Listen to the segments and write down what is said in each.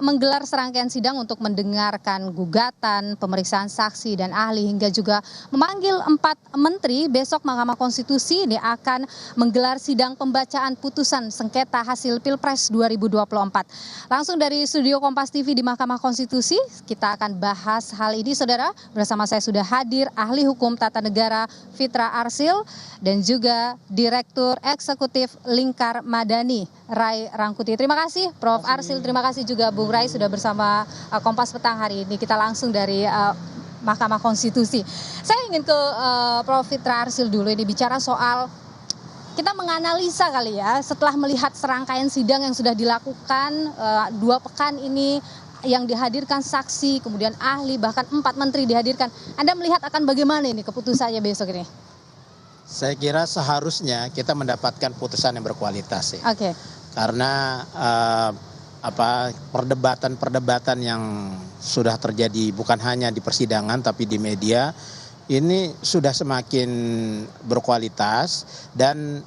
Menggelar serangkaian sidang untuk mendengarkan gugatan, pemeriksaan saksi dan ahli hingga juga memanggil 4 menteri. Besok Mahkamah Konstitusi ini akan menggelar sidang pembacaan putusan sengketa hasil Pilpres 2024. Langsung dari studio Kompas TV di Mahkamah Konstitusi, kita akan bahas hal ini, saudara. Bersama saya sudah hadir ahli hukum tata negara Fitra Arsil dan juga Direktur Eksekutif Lingkar Madani Ray Rangkuti. Terima kasih Prof. Arsil, terima kasih juga Bung Ray sudah bersama Kompas Petang hari ini. Kita langsung dari Mahkamah Konstitusi. Saya ingin ke Prof. Fitra Arsil dulu, ini bicara soal kita menganalisa kali ya setelah melihat serangkaian sidang yang sudah dilakukan 2 pekan ini, yang dihadirkan saksi, kemudian ahli, bahkan 4 menteri dihadirkan. Anda melihat akan bagaimana ini keputusannya besok ini? Saya kira seharusnya kita mendapatkan putusan yang berkualitas ya. Oke. Karena perdebatan yang sudah terjadi bukan hanya di persidangan tapi di media ini sudah semakin berkualitas dan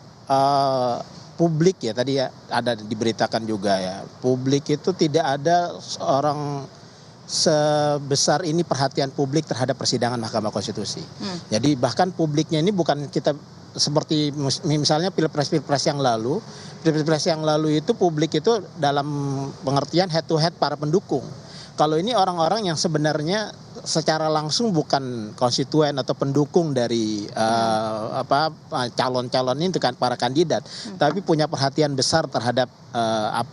publik ya, tadi ya ada diberitakan juga ya, publik itu tidak ada seorang sebesar ini perhatian publik terhadap persidangan Mahkamah Konstitusi. Jadi bahkan publiknya ini bukan kita seperti misalnya pilpres yang lalu itu publik itu dalam pengertian head to head para pendukung. Kalau ini orang-orang yang sebenarnya secara langsung bukan konstituen atau pendukung dari calon-calon ini kan, para kandidat, tapi punya perhatian besar terhadap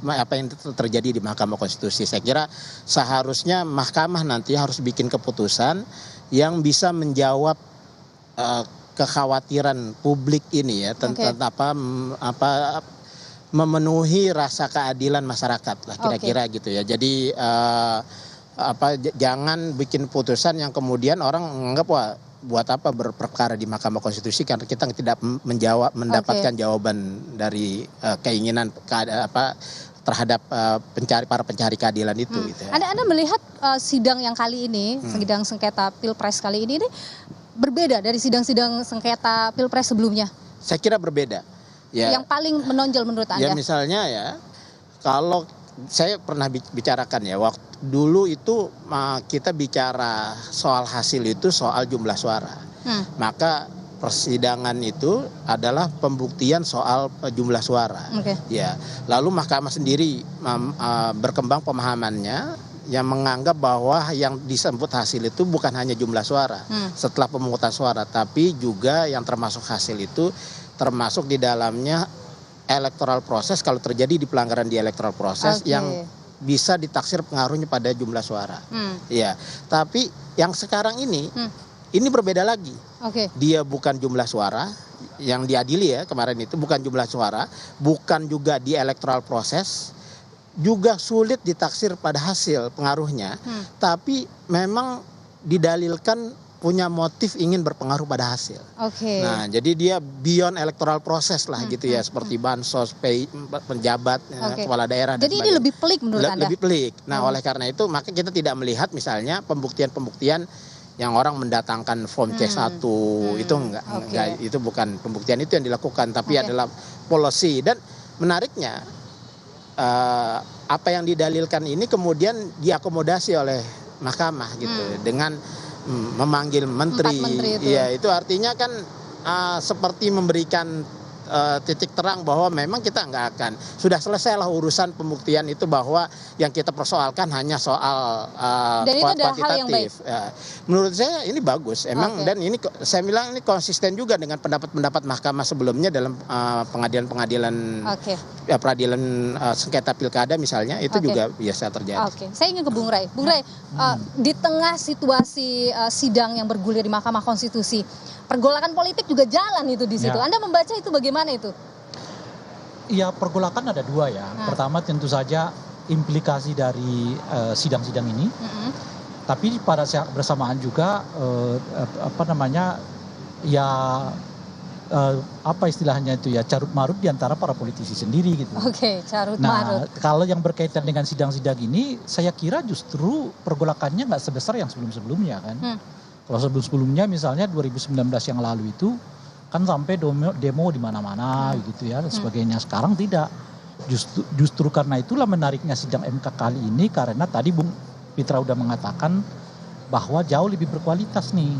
apa yang terjadi di Mahkamah Konstitusi. Saya kira seharusnya Mahkamah nanti harus bikin keputusan yang bisa menjawab kekhawatiran publik ini ya tentang memenuhi rasa keadilan masyarakat lah kira-kira gitu ya. Jadi jangan bikin putusan yang kemudian orang menganggap wah buat apa berperkara di Mahkamah Konstitusi karena kita tidak mendapatkan jawaban dari keinginan terhadap para pencari keadilan itu. Gitu ya. Anda melihat sidang yang kali ini, sidang sengketa Pilpres kali ini berbeda dari sidang-sidang sengketa Pilpres sebelumnya? Saya kira berbeda. Ya, yang paling menonjol menurut Anda? Ya misalnya ya, kalau saya pernah bicarakan ya, waktu dulu itu kita bicara soal hasil itu soal jumlah suara. Maka persidangan itu adalah pembuktian soal jumlah suara. Ya, lalu Mahkamah sendiri berkembang pemahamannya yang menganggap bahwa yang disebut hasil itu bukan hanya jumlah suara setelah pemungutan suara, tapi juga yang termasuk hasil itu termasuk di dalamnya electoral proses, kalau terjadi di pelanggaran di electoral proses yang bisa ditaksir pengaruhnya pada jumlah suara. Ya, tapi yang sekarang ini berbeda lagi. Dia bukan jumlah suara yang diadili ya kemarin itu, bukan jumlah suara, bukan juga di electoral proses, juga sulit ditaksir pada hasil pengaruhnya, tapi memang didalilkan punya motif ingin berpengaruh pada hasil. Nah, jadi dia beyond electoral proses lah gitu ya, seperti bansos, penjabat, kepala daerah. Jadi ini lebih pelik menurut Anda? Lebih pelik. Nah, oleh karena itu maka kita tidak melihat misalnya pembuktian-pembuktian yang orang mendatangkan form C1 itu enggak, itu bukan pembuktian itu yang dilakukan, tapi adalah policy. Dan menariknya apa yang didalilkan ini kemudian diakomodasi oleh Mahkamah gitu dengan memanggil menteri. Ya, itu artinya kan seperti memberikan titik terang bahwa memang kita nggak akan, sudah selesailah urusan pembuktian itu, bahwa yang kita persoalkan hanya soal kuantitatif. Ya, menurut saya ini bagus emang, dan ini saya bilang ini konsisten juga dengan pendapat-pendapat Mahkamah sebelumnya dalam pengadilan-pengadilan peradilan sengketa pilkada misalnya, itu juga biasa terjadi. Saya ingin ke Bung Ray. Bung Ray, di tengah situasi sidang yang bergulir di Mahkamah Konstitusi, pergolakan politik juga jalan itu di situ. Anda membaca itu bagaimana itu? Ya, pergolakan ada 2 ya. Pertama tentu saja implikasi dari sidang-sidang ini. Tapi pada saat bersamaan juga apa istilahnya itu ya, carut marut diantara para politisi sendiri gitu. Carut marut. Kalau yang berkaitan dengan sidang-sidang ini, saya kira justru pergolakannya nggak sebesar yang sebelum-sebelumnya kan. Kalau sebelum-sebelumnya misalnya 2019 yang lalu itu kan sampai demo di mana-mana gitu ya dan sebagainya. Sekarang tidak. Justru karena itulah menariknya sidang MK kali ini, karena tadi Bung Fitra udah mengatakan bahwa jauh lebih berkualitas nih,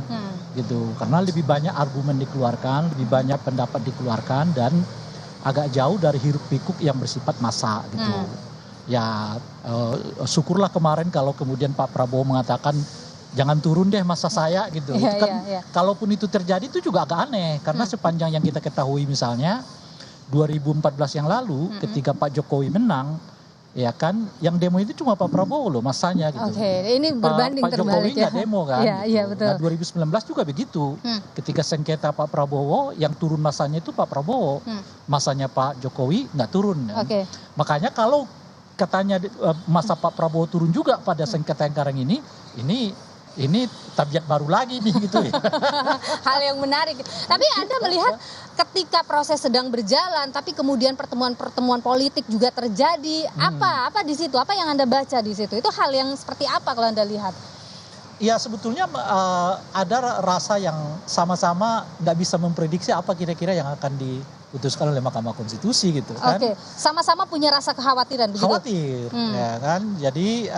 gitu. Karena lebih banyak argumen dikeluarkan, lebih banyak pendapat dikeluarkan, dan agak jauh dari hiruk pikuk yang bersifat massa, gitu. Ya syukurlah kemarin kalau kemudian Pak Prabowo mengatakan jangan turun deh masa saya, gitu. Itu kan kalaupun itu terjadi itu juga agak aneh, karena sepanjang yang kita ketahui misalnya 2014 yang lalu ketika Pak Jokowi menang, ya kan, yang demo itu cuma Pak Prabowo loh masanya, gitu. Ini berbanding Pak Jokowi nggak demo kan. Iya, gitu. betul. Nah 2019 juga begitu. Ketika sengketa Pak Prabowo, yang turun masanya itu Pak Prabowo, masanya Pak Jokowi nggak turun. Kan? Makanya kalau katanya masa Pak Prabowo turun juga pada sengketa yang sekarang ini tabiat baru lagi nih, gitu ya. Hal yang menarik. Tapi Anda melihat ketika proses sedang berjalan, tapi kemudian pertemuan-pertemuan politik juga terjadi, apa di situ? Apa yang Anda baca di situ? Itu hal yang seperti apa kalau Anda lihat? Ya sebetulnya ada rasa yang sama-sama nggak bisa memprediksi apa kira-kira yang akan diputuskan oleh Mahkamah Konstitusi, gitu kan. Sama-sama punya rasa kekhawatiran begitu? Khawatir, ya kan. Jadi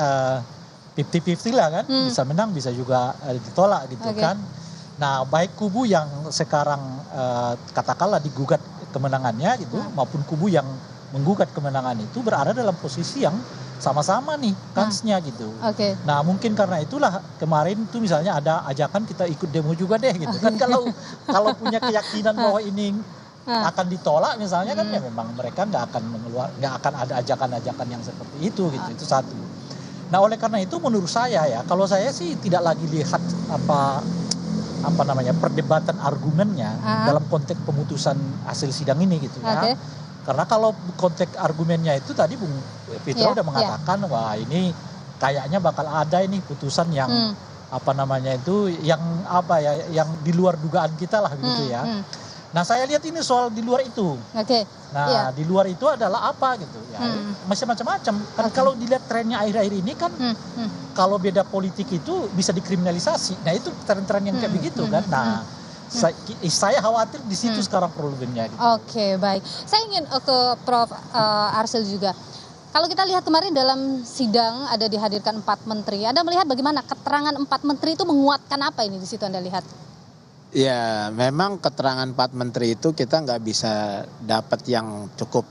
50-50 lah kan, bisa menang bisa juga ditolak, gitu kan. Nah baik kubu yang sekarang katakanlah digugat kemenangannya gitu, maupun kubu yang menggugat kemenangan itu berada dalam posisi yang sama-sama nih kansnya, gitu. Nah mungkin karena itulah kemarin tuh misalnya ada ajakan kita ikut demo juga deh, gitu kan. Kalau punya keyakinan bahwa ini akan ditolak misalnya kan, ya memang mereka nggak akan ada ajakan-ajakan yang seperti itu, gitu. Itu satu. Nah oleh karena itu menurut saya ya, kalau saya sih tidak lagi lihat apa namanya perdebatan argumennya dalam konteks pemutusan hasil sidang ini, gitu ya. Karena kalau konteks argumennya itu tadi Bung Fitra udah mengatakan wah ini kayaknya bakal ada ini putusan yang apa namanya itu yang di luar dugaan kita lah, begitu ya. Nah saya lihat ini soal di luar itu. Nah di luar itu adalah apa, gitu ya. Masih macam-macam. Kan kalau dilihat trennya akhir-akhir ini kan, kalau beda politik itu bisa dikriminalisasi. Nah itu tren-tren yang kayak begitu kan. Nah saya khawatir di situ sekarang problemnya. Gitu. Baik. Saya ingin ke Prof. Arsil juga. Kalau kita lihat kemarin dalam sidang ada dihadirkan 4 menteri. Anda melihat bagaimana keterangan 4 menteri itu menguatkan apa ini di situ Anda lihat? Ya memang keterangan 4 menteri itu kita nggak bisa dapat yang cukup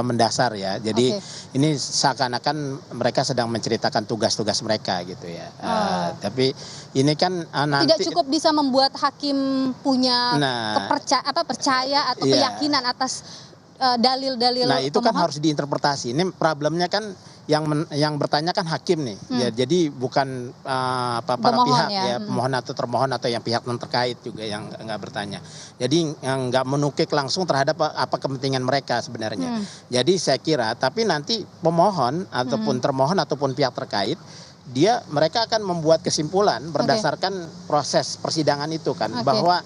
mendasar ya. Jadi ini seakan-akan mereka sedang menceritakan tugas-tugas mereka, gitu ya. Tapi ini kan nanti tidak cukup bisa membuat hakim punya percaya atau keyakinan atas dalil-dalil. Nah itu kan harus diinterpretasi. Ini problemnya kan yang bertanya kan hakim nih, ya jadi bukan para pihak ya, pemohon atau termohon atau yang pihak non terkait juga yang nggak bertanya. Jadi yang nggak menukik langsung terhadap apa kepentingan mereka sebenarnya. Jadi saya kira, tapi nanti pemohon ataupun termohon ataupun pihak terkait mereka akan membuat kesimpulan berdasarkan proses persidangan itu kan, bahwa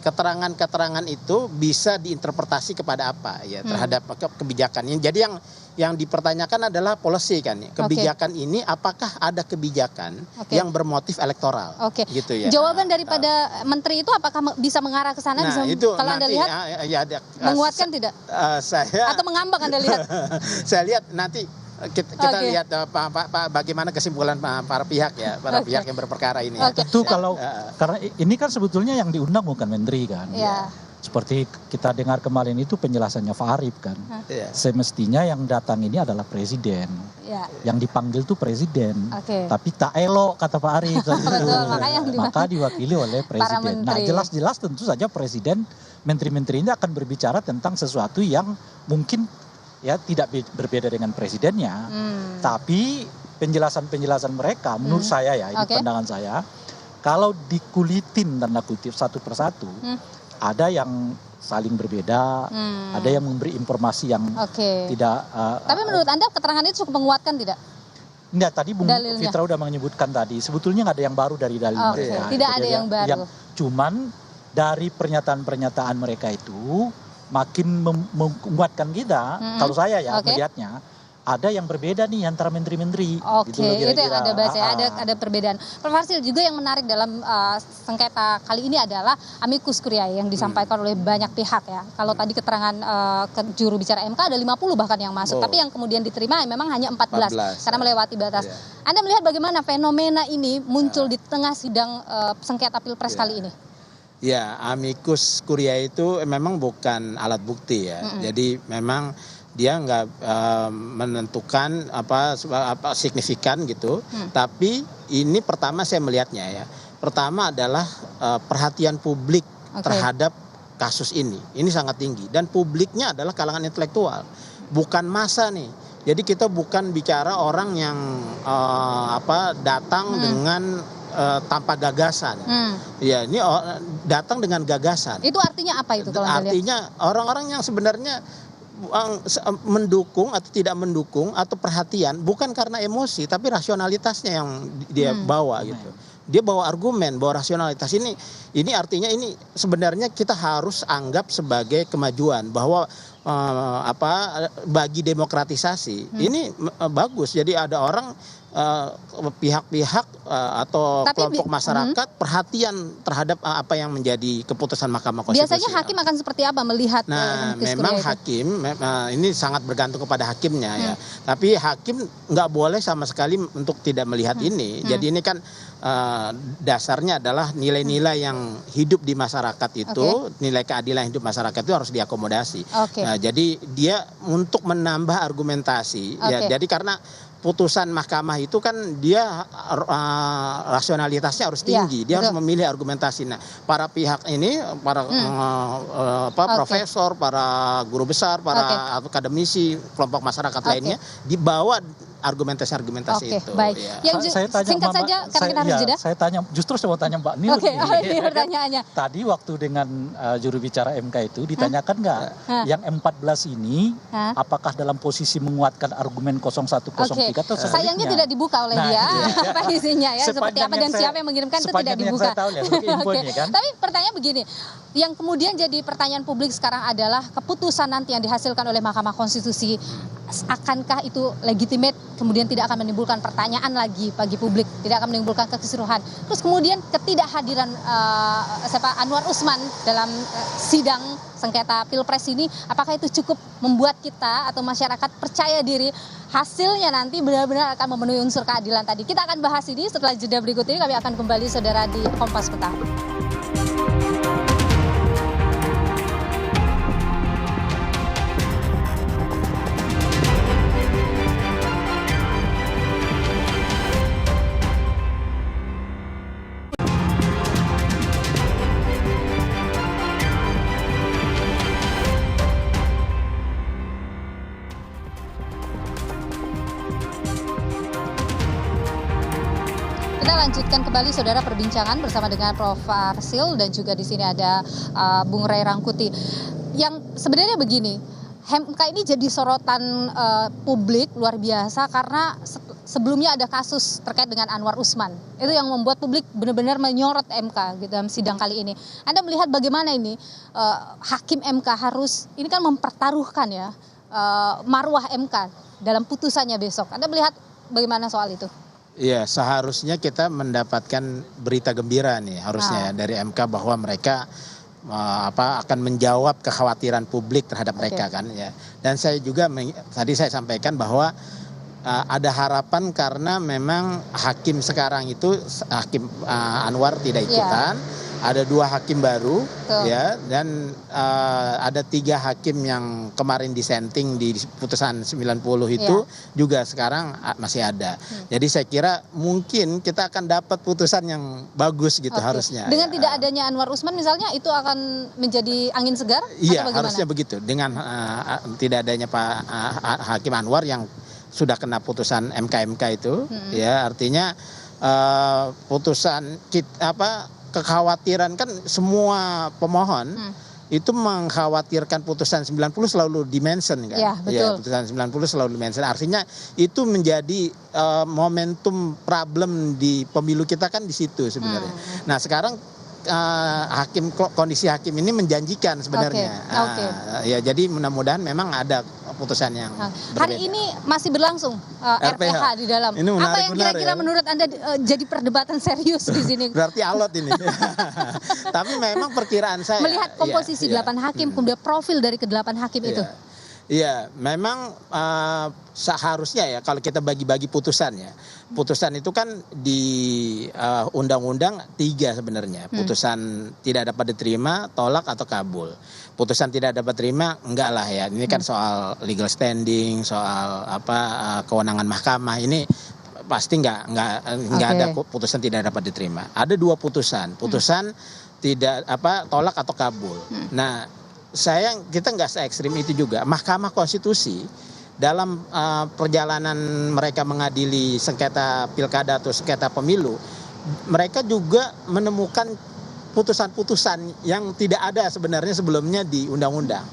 keterangan-keterangan itu bisa diinterpretasi kepada apa ya terhadap kebijakan. Jadi yang dipertanyakan adalah policy kan, kebijakan ini apakah ada kebijakan yang bermotif elektoral, gitu ya. Jawaban daripada menteri itu apakah bisa mengarah ke sana? Nah, itu kalau Anda lihat menguatkan tidak? Atau mengambang Anda lihat? Saya lihat nanti kita lihat bagaimana kesimpulan para pihak ya, pihak yang berperkara ini. Tentu karena ini kan sebetulnya yang diundang bukan menteri kan. Seperti kita dengar kemarin itu penjelasannya Pak Arief kan. Semestinya yang datang ini adalah presiden. Yang dipanggil tuh presiden. Tapi tak elok kata Pak Arief. Maka diwakili oleh presiden. Nah jelas-jelas tentu saja presiden, menteri-menteri ini akan berbicara tentang sesuatu yang mungkin ya tidak berbeda dengan presidennya. Tapi penjelasan-penjelasan mereka menurut saya ya, ini pandangan saya, kalau dikulitin tanda kutip satu persatu, ada yang saling berbeda, ada yang memberi informasi yang tidak. Tapi menurut Anda keterangan itu cukup menguatkan tidak? Enggak, tadi Bung Fitra udah menyebutkan tadi, sebetulnya nggak ada yang baru dari dalil mereka. Tidak ada yang baru. Cuman dari pernyataan mereka itu makin menguatkan kita, kalau saya ya melihatnya, ada yang berbeda nih antara menteri-menteri. Oke, gitu loh itu yang kira-kira. ada bahasa ya, ada perbedaan. Prof. Harsil, juga yang menarik dalam sengketa kali ini adalah amicus curiae yang disampaikan oleh banyak pihak ya. Kalau tadi keterangan juru bicara MK ada 50 bahkan yang masuk, tapi yang kemudian diterima memang hanya 14 karena melewati batas. Anda melihat bagaimana fenomena ini muncul di tengah sidang sengketa Pilpres kali ini? Ya, amicus curiae itu memang bukan alat bukti ya. Jadi memang dia nggak menentukan apa signifikan gitu. Tapi ini pertama saya melihatnya ya. Pertama adalah perhatian publik terhadap kasus ini. Ini sangat tinggi dan publiknya adalah kalangan intelektual, bukan massa nih. Jadi kita bukan bicara orang yang datang dengan tanpa gagasan. Ya, ini datang dengan gagasan. Itu artinya apa itu kalau Anda lihat? Artinya orang-orang yang sebenarnya mendukung atau tidak mendukung atau perhatian bukan karena emosi tapi rasionalitasnya yang dia bawa gitu. Dia bawa argumen, bawa rasionalitas. Ini artinya ini sebenarnya kita harus anggap sebagai kemajuan bahwa bagi demokratisasi ini bagus. Jadi ada orang pihak-pihak atau kelompok masyarakat perhatian terhadap apa yang menjadi keputusan Mahkamah Konstitusi. Biasanya hakim akan seperti apa melihat? Memang hakim ini sangat bergantung kepada hakimnya ya. Tapi hakim nggak boleh sama sekali untuk tidak melihat ini. Jadi ini kan dasarnya adalah nilai-nilai yang hidup di masyarakat itu, nilai keadilan hidup masyarakat itu harus diakomodasi. Nah, jadi dia untuk menambah argumentasi. Ya, jadi karena putusan mahkamah itu kan dia rasionalitasnya harus tinggi, dia harus memilih argumentasi. Nah, para pihak ini, para profesor, para guru besar, para akademisi, kelompok masyarakat lainnya dibawa argumentasi itu. Baik. Ya. Saya tanya, singkat saja karena kita harus jeda. Saya tanya, justru saya mau tanya Mbak Nilut. Ini pertanyaannya. Tadi waktu dengan juru bicara MK itu ditanyakan nggak yang 14 ini apakah dalam posisi menguatkan argumen 0103 atau sebaliknya? Sayangnya tidak dibuka oleh dia apa isinya ya, seperti apa dan siapa yang mengirimkan itu tidak dibuka. Tapi pertanyaan begini, yang kemudian jadi pertanyaan publik sekarang adalah keputusan nanti yang dihasilkan oleh Mahkamah Konstitusi, akankah itu legitimate, kemudian tidak akan menimbulkan pertanyaan lagi bagi publik, tidak akan menimbulkan kekisruhan. Terus kemudian ketidakhadiran Anwar Usman dalam sidang sengketa Pilpres ini, apakah itu cukup membuat kita atau masyarakat percaya diri hasilnya nanti benar-benar akan memenuhi unsur keadilan tadi? Kita akan bahas ini setelah jeda berikut ini. Kami akan kembali saudara di Kompas Petang. Kita lanjutkan kembali saudara perbincangan bersama dengan Prof. Harsil dan juga di sini ada Bung Ray Rangkuti. Yang sebenarnya begini, MK ini jadi sorotan publik luar biasa karena sebelumnya ada kasus terkait dengan Anwar Usman. Itu yang membuat publik benar-benar menyorot MK gitu dalam sidang kali ini. Anda melihat bagaimana ini hakim MK harus ini kan mempertaruhkan ya marwah MK dalam putusannya besok. Anda melihat bagaimana soal itu? Iya, seharusnya kita mendapatkan berita gembira nih harusnya dari MK bahwa mereka akan menjawab kekhawatiran publik terhadap mereka kan ya. Dan saya juga tadi saya sampaikan bahwa ada harapan karena memang hakim sekarang itu hakim Anwar tidak ikutan. Ada 2 hakim baru ya, dan ada 3 hakim yang kemarin disenting di putusan 90 itu juga sekarang masih ada. Jadi saya kira mungkin kita akan dapat putusan yang bagus gitu harusnya. Dengan tidak adanya Anwar Usman misalnya itu akan menjadi angin segar? Iya, harusnya begitu. Dengan tidak adanya Pak Hakim Anwar yang sudah kena putusan MK itu, ya artinya putusan kekhawatiran kan semua pemohon itu mengkhawatirkan putusan 90 selalu dimention kan. Ya, betul. Ya, putusan 90 selalu dimention. Artinya itu menjadi momentum problem di pemilu kita kan di situ sebenarnya. Nah, sekarang kondisi hakim ini menjanjikan sebenarnya. Ya, jadi mudah-mudahan memang ada keputusan yang hari berbeda. ini masih berlangsung RPH di dalam. Ini Apa yang kira-kira ya. menurut Anda jadi perdebatan serius di sini? Berarti alot ini. Tapi memang perkiraan saya melihat komposisi 8 hakim, kemudian profil dari ke-8 hakim itu. Iya, memang seharusnya ya kalau kita bagi-bagi putusan ya. Putusan itu kan di undang-undang 3 sebenarnya. Putusan tidak dapat diterima, tolak atau kabul. Putusan tidak dapat terima enggak lah ya. Ini kan soal legal standing, soal kewenangan mahkamah. Ini pasti enggak ada putusan tidak dapat diterima. Ada 2 putusan. Putusan tidak tolak atau kabul. Nah, kita nggak se-ekstrim itu juga. Mahkamah Konstitusi dalam perjalanan mereka mengadili sengketa pilkada atau sengketa pemilu, mereka juga menemukan putusan-putusan yang tidak ada sebenarnya sebelumnya di undang-undang.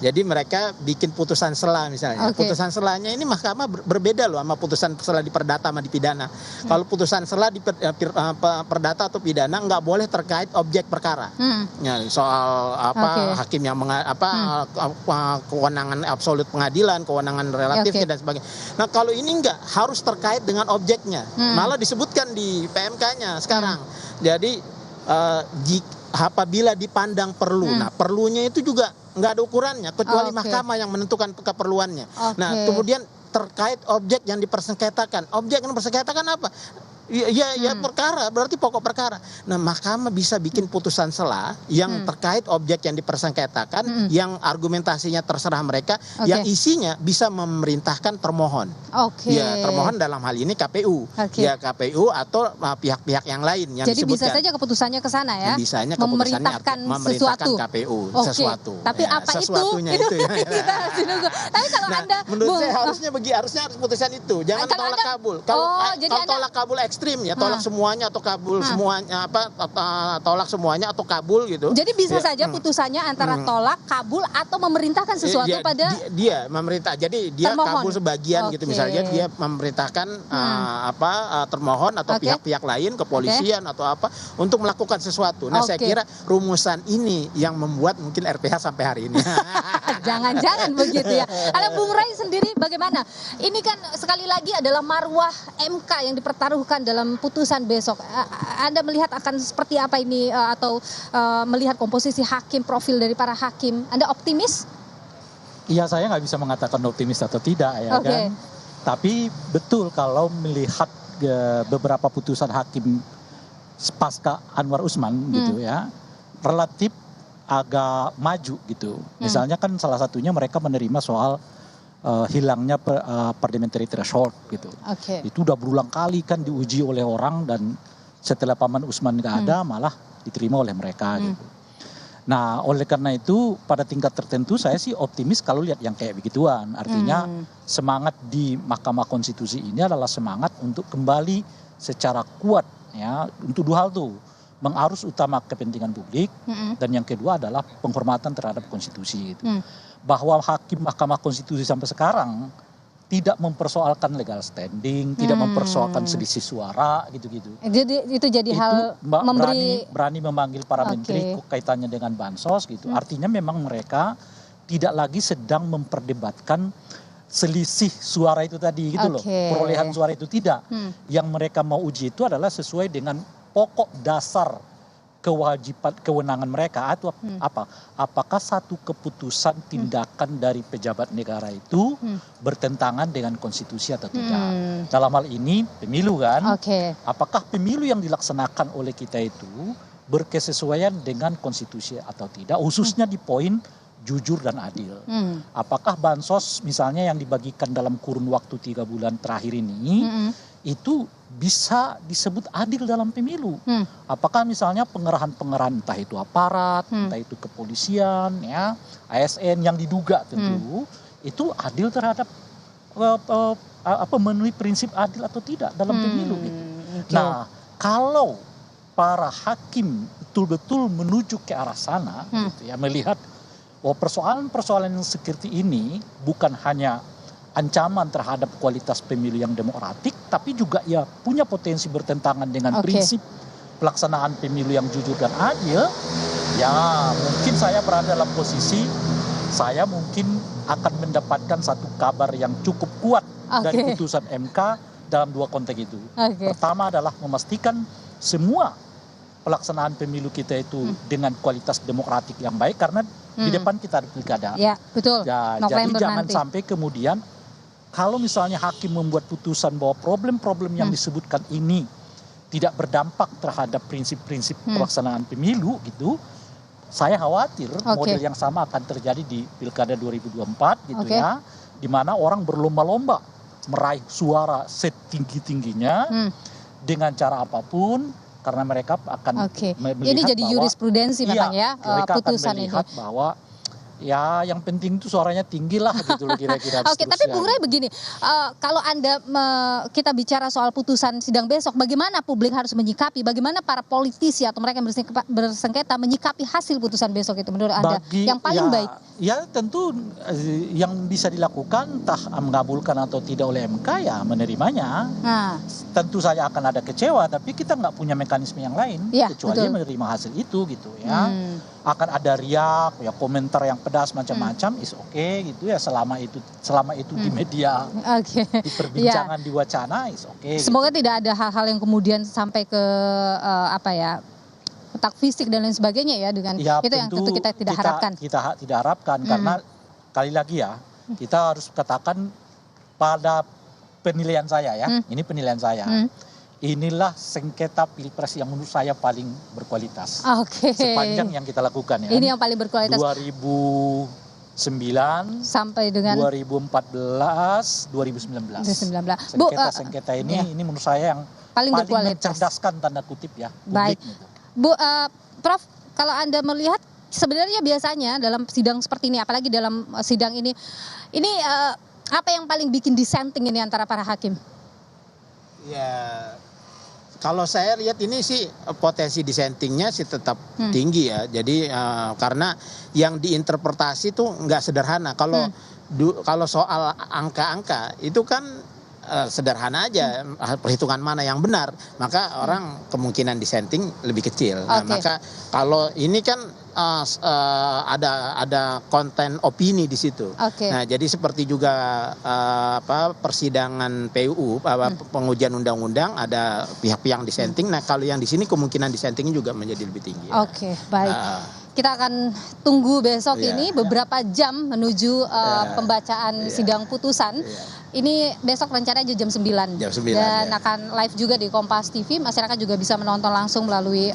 Jadi mereka bikin putusan sela misalnya. Putusan selanya ini mahkamah berbeda loh sama putusan sela di perdata sama di pidana. Kalau putusan sela di perdata atau pidana nggak boleh terkait objek perkara. Ya, soal hakim yang kewenangan absolut pengadilan, kewenangan relatif dan sebagainya. Nah, kalau ini nggak harus terkait dengan objeknya. Malah disebutkan di PMK-nya sekarang. Jadi apabila dipandang perlu, nah perlunya itu juga nggak ada ukurannya kecuali mahkamah yang menentukan keperluannya. Nah, kemudian terkait objek yang dipersengketakan, objek yang dipersengketakan apa? Ya perkara, berarti pokok perkara. Nah, mahkamah bisa bikin putusan sela yang terkait objek yang dipersengketakan, yang argumentasinya terserah mereka, yang isinya bisa memerintahkan termohon. Ya, termohon dalam hal ini KPU. Ya, KPU atau pihak-pihak yang lain yang jadi disebutkan. bisa saja keputusannya ke sana ya. Bisanya memerintahkan sesuatu. KPU sesuatu. Tapi ya, apa sesuatunya itu ya. Kita harus nunggu. Tapi kalau Anda menurut saya harusnya putusan itu. Jangan tolak kabul. Kalau tolak kabul ekstrim ya, tolak semuanya atau kabul semuanya tolak semuanya atau kabul gitu. Jadi bisa saja putusannya antara tolak, kabul atau memerintahkan sesuatu pada dia memerintah. Jadi dia termohon. Kabul sebagian gitu misalnya dia memerintahkan termohon atau pihak-pihak lain, kepolisian atau apa untuk melakukan sesuatu. Nah, saya kira rumusan ini yang membuat mungkin RPH sampai hari ini. Jangan-jangan begitu ya. Kalau Bung Rai sendiri bagaimana? Ini kan sekali lagi adalah marwah MK yang dipertaruhkan dalam putusan besok. Anda melihat akan seperti apa ini atau melihat komposisi hakim, profil dari para hakim, Anda optimis? Iya, saya nggak bisa mengatakan optimis atau tidak ya kan. Tapi betul kalau melihat beberapa putusan hakim pasca Anwar Usman gitu ya, relatif agak maju gitu. Misalnya kan salah satunya mereka menerima soal hilangnya parliamentary threshold gitu. Itu udah berulang kali kan diuji oleh orang dan setelah Paman Usman nggak ada malah diterima oleh mereka gitu. Nah, oleh karena itu pada tingkat tertentu saya sih optimis kalau lihat yang kayak begituan. Artinya semangat di Mahkamah Konstitusi ini adalah semangat untuk kembali secara kuat ya untuk 2 hal tuh. Mengarus utama kepentingan publik dan yang kedua adalah penghormatan terhadap konstitusi itu. Bahwa hakim Mahkamah Konstitusi sampai sekarang tidak mempersoalkan legal standing, tidak mempersoalkan selisih suara gitu-gitu. Jadi itu jadi itu hal berani memanggil para menteri kaitannya dengan bansos gitu. Artinya memang mereka tidak lagi sedang memperdebatkan selisih suara itu tadi gitu loh. Perolehan suara itu tidak. Yang mereka mau uji itu adalah sesuai dengan pokok dasar kewajiban kewenangan mereka atau apa? Apakah satu keputusan tindakan dari pejabat negara itu bertentangan dengan konstitusi atau tidak? Dalam hal ini pemilu kan? Apakah pemilu yang dilaksanakan oleh kita itu berkesesuaian dengan konstitusi atau tidak? Khususnya di poin jujur dan adil. Apakah bansos misalnya yang dibagikan dalam kurun waktu 3 bulan terakhir ini itu bisa disebut adil dalam pemilu? Apakah misalnya pengerahan-pengerahan entah itu aparat, entah itu kepolisian, ya, ASN yang diduga tentu itu adil terhadap memenuhi prinsip adil atau tidak dalam pemilu gitu. Nah, kalau para hakim betul-betul menuju ke arah sana gitu ya, melihat persoalan-persoalan yang seperti ini bukan hanya ancaman terhadap kualitas pemilu yang demokratik, tapi juga ya punya potensi bertentangan dengan prinsip pelaksanaan pemilu yang jujur dan adil, ya mungkin saya berada dalam posisi saya mungkin akan mendapatkan satu kabar yang cukup kuat dari putusan MK dalam dua konteks itu. Pertama adalah memastikan semua pelaksanaan pemilu kita itu dengan kualitas demokratik yang baik, karena di depan kita ada pilkada. Ya, betul. Ya, jadi jangan sampai kemudian kalau misalnya hakim membuat putusan bahwa problem-problem yang disebutkan ini tidak berdampak terhadap prinsip-prinsip pelaksanaan pemilu gitu, saya khawatir model yang sama akan terjadi di Pilkada 2024 gitu ya, di mana orang berlomba-lomba meraih suara setinggi-tingginya dengan cara apapun, karena mereka akan melihat ini jadi jurisprudensi memang ya putusan ini. Mereka akan melihat bahwa ya yang penting itu suaranya tinggi lah gitu loh kira-kira. Tapi Bung Rey begini, kalau kita bicara soal putusan sidang besok, bagaimana publik harus menyikapi, bagaimana para politisi atau mereka yang bersengketa menyikapi hasil putusan besok itu menurut Anda yang paling baik? Ya tentu yang bisa dilakukan entah mengabulkan atau tidak oleh MK ya menerimanya. Tentu saja akan ada kecewa, tapi kita nggak punya mekanisme yang lain kecuali menerima hasil itu gitu ya. Akan ada riak, ya komentar yang pedas macam-macam, is okay gitu ya, selama itu di media, di perbincangan, di wacana, is okay. Semoga gitu. Tidak ada hal-hal yang kemudian sampai ke otak fisik dan lain sebagainya ya, dengan itu yang tentu kita tidak harapkan. Kita tidak harapkan karena kali lagi ya, kita harus katakan pada penilaian saya ya, ini penilaian saya. Inilah sengketa pilpres yang menurut saya paling berkualitas. Sepanjang yang kita lakukan ya. Ini yang paling berkualitas. 2009 sampai dengan 2014, 2019. Sengketa ini menurut saya yang paling mencerdaskan tanda kutip ya. Baik. Gitu. Prof, kalau Anda melihat sebenarnya biasanya dalam sidang seperti ini, apalagi dalam sidang ini apa yang paling bikin dissenting ini antara para hakim? Ya, kalau saya lihat ini sih potensi dissentingnya sih tetap tinggi ya. Jadi karena yang diinterpretasi tuh nggak sederhana. Kalau soal angka-angka itu kan sederhana aja, perhitungan mana yang benar, maka orang kemungkinan dissenting lebih kecil. Nah, maka kalau ini kan ada konten opini di situ. Nah, jadi seperti juga persidangan PUU, pengujian undang-undang, ada pihak-pihak yang dissenting. Nah, kalau yang di sini kemungkinan dissentingnya juga menjadi lebih tinggi. Baik. Kita akan tunggu besok ini beberapa jam menuju pembacaan sidang putusan. Ini besok rencananya jam 9. Dan akan live juga di Kompas TV. Masyarakat juga bisa menonton langsung melalui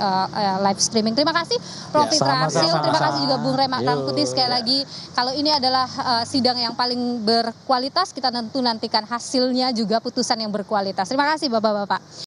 live streaming. Terima kasih Prof. Fitrahsil. Terima kasih juga Bung Rey Rangkuti. Sekali lagi, kalau ini adalah sidang yang paling berkualitas, kita tentu nantikan hasilnya juga putusan yang berkualitas. Terima kasih Bapak-Bapak.